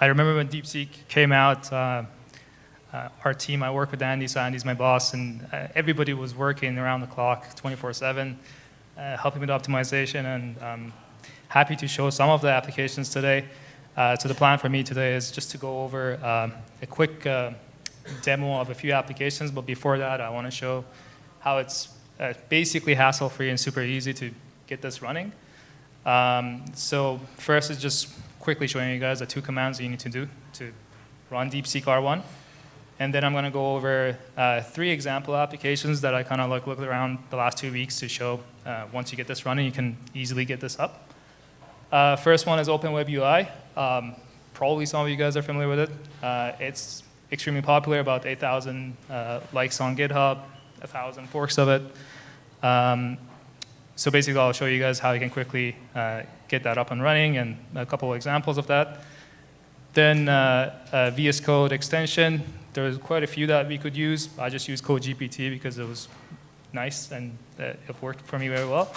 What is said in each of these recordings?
I remember when DeepSeek came out, our team, I work with Andy, so Andy's my boss, and everybody was working around the clock, 24/7, helping with optimization, and I'm happy to show some of the applications today. So the plan for me today is just to go over a quick demo of a few applications, but before that, I want to show how it's basically hassle-free and super easy to get this running. So first is just quickly showing you guys the 2 commands you need to do to run DeepSeek R1. And then I'm going to go over 3 example applications that I kind of looked around the last 2 weeks to show once you get this running, you can easily get this up. First one is Open WebUI. Probably some of you guys are familiar with it. It's extremely popular, about 8,000 likes on GitHub, 1,000 forks of it. So basically, I'll show you guys how you can quickly get that up and running and a couple of examples of that. Then VS Code extension. There's quite a few that we could use. I just used CodeGPT because it was nice and it worked for me very well.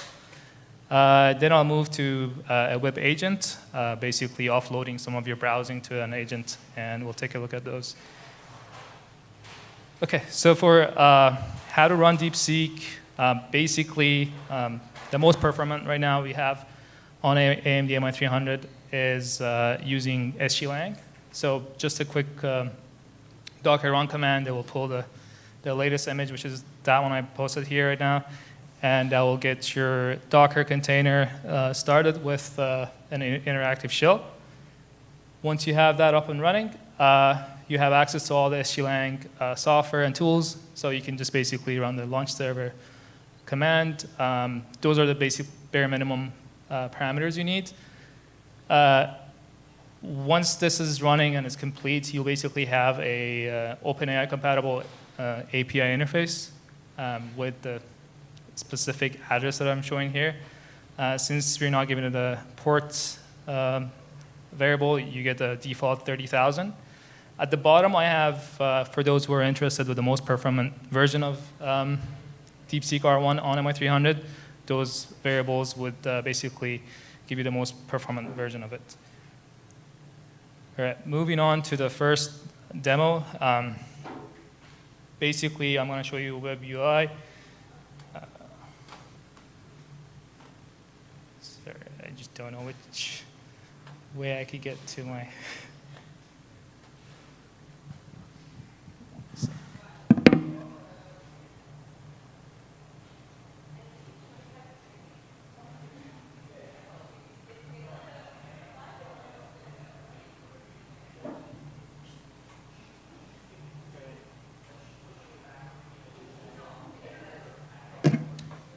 Then I'll move to a web agent, basically offloading some of your browsing to an agent, and we'll take a look at those. Okay, so for how to run DeepSeek, basically the most performant right now we have on AMD MI300 is using sglang. So just a quick Docker run command that will pull the latest image, which is that one I posted here right now. And that will get your Docker container started with an interactive shell. Once you have that up and running, you have access to all the sglang software and tools, so you can just basically run the launch server command. Those are the basic bare minimum parameters you need. Once this is running and it's complete, you'll basically have a OpenAI compatible API interface with the specific address that I'm showing here. Since we're not giving it a port variable, you get the default 30,000. At the bottom, I have, for those who are interested with the most performant version of DeepSeek R1 on MI300, those variables would basically give you the most performant version of it. All right, moving on to the first demo. Basically, I'm going to show you WebUI. Sorry, I just don't know which way I could get to my...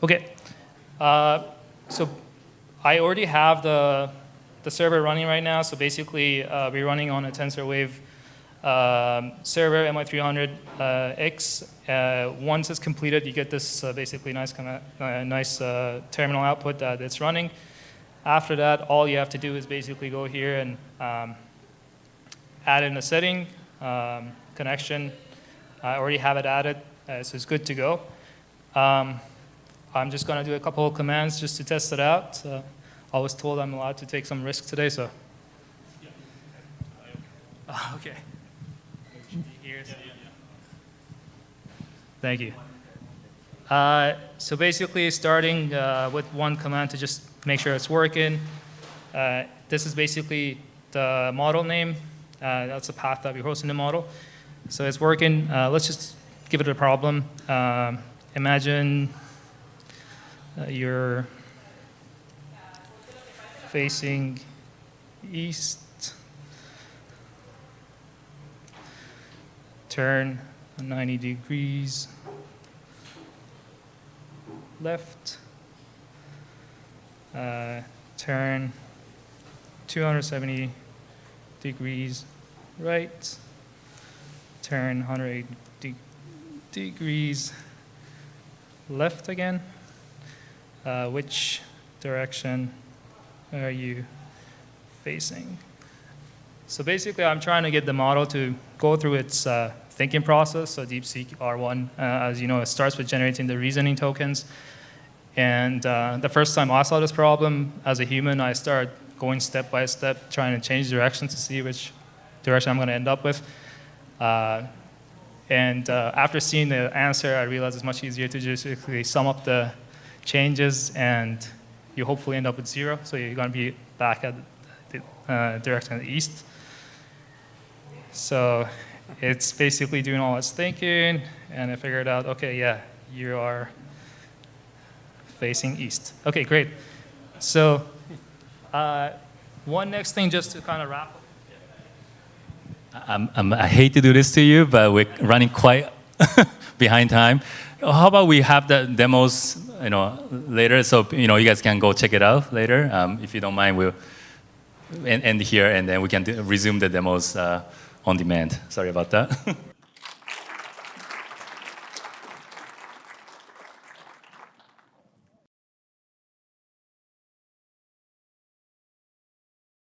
Okay, so I already have the server running right now. So basically, we're running on a TensorWave server, MI300X. Once it's completed, you get this basically nice terminal output that it's running. After that, all you have to do is basically go here and add in a setting, connection. I already have it added, so it's good to go. I'm just going to do a couple of commands just to test it out. I was told I'm allowed to take some risks today, so. Yeah. Okay. Thank you. So basically, starting with one command to just make sure it's working. This is basically the model name. That's the path that we're hosting the model. So it's working. Let's just give it a problem. Imagine you're facing east, turn 90 degrees left, turn 270 degrees right, turn 180 degrees left again. Which direction are you facing? So basically, I'm trying to get the model to go through its thinking process. So DeepSeek R1, as you know, it starts with generating the reasoning tokens. And the first time I saw this problem, as a human, I started going step by step, trying to change direction to see which direction I'm going to end up with. After seeing the answer, I realized it's much easier to just basically sum up the changes, and you hopefully end up with 0. So you're going to be back at the direction of the east. So it's basically doing all its thinking, and I figured out, OK, yeah, you are facing east. OK, great. So one next thing just to kind of wrap up. I hate to do this to you, but we're running quite behind time. How about we have the demos, later, so you guys can go check it out later. If you don't mind, we'll end here, and then we can resume the demos on demand. Sorry about that.